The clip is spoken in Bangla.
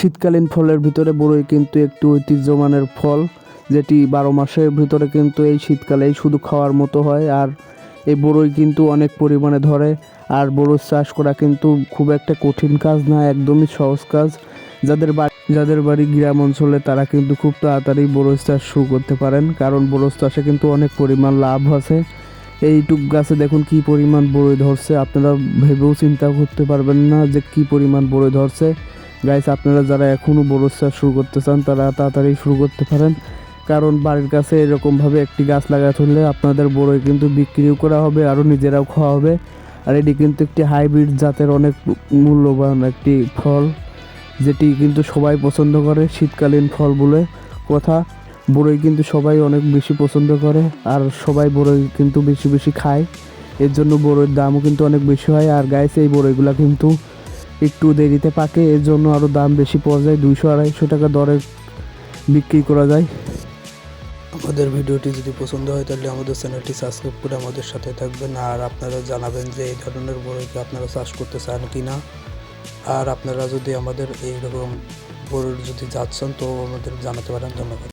শীতকালীন ফলের ভিতরে বরই কিন্তু একটু ঐতিহ্যমানের ফল, যেটি 12 মাসের ভিতরে কিন্তু এই শীতকালেই শুধু খাওয়ার মতো হয়। আর এই বরই কিন্তু অনেক পরিমাণে ধরে। আর বরই চাষ করা কিন্তু খুব একটা কঠিন কাজ না, একদমই সহজ কাজ। যাদের বাড়ি গ্রাম অঞ্চলে তারা কিন্তু খুব তাড়াতাড়ি বরই চাষ শুরু করতে পারেন, কারণ বরই চাষে কিন্তু অনেক পরিমাণ লাভ আছে। এইটুক গাছে দেখুন কি পরিমাণ বরই ধরছে, আপনারা ভেবেও চিন্তা করতে পারবেন না যে কি পরিমাণ বরই ধরছে। গাইস, আপনারা যারা এখনও বরই চাষ শুরু করতে চান তারা তাড়াতাড়ি শুরু করতে পারেন, কারণ বাড়ির কাছে এরকমভাবে একটি গাছ লাগাতে হলে আপনাদের বরই কিন্তু বিক্রিও করা হবে, আরও নিজেরাও খাওয়া হবে। আর এটি কিন্তু একটি হাইব্রিড জাতের অনেক মূল্যবান একটি ফল, যেটি কিন্তু সবাই পছন্দ করে। শীতকালীন ফল বলে কথা, বরই কিন্তু সবাই অনেক বেশি পছন্দ করে, আর সবাই বরই কিন্তু বেশি বেশি খায়। এর জন্য বরইয়ের দামও কিন্তু অনেক বেশি হয়। আর গাইস, এই বরইগুলো কিন্তু একটু দেরিতে পাকে, এর জন্য আরও দাম বেশি পাওয়া যায়, 200-250 টাকা দরে বিক্রি করা যায়। আমাদের ভিডিওটি যদি পছন্দ হয় তাহলে আমাদের চ্যানেলটি সাবস্ক্রাইব করে আমাদের সাথে থাকবেন। আর আপনারা জানাবেন যে এই ধরনের বরইকে আপনারা চাষ করতে চান কি না। আর আপনারা যদি আমাদের এইরকম বরই যদি চাচ্ছেন তো আমাদের জানাতে পারেন। ধন্যবাদ।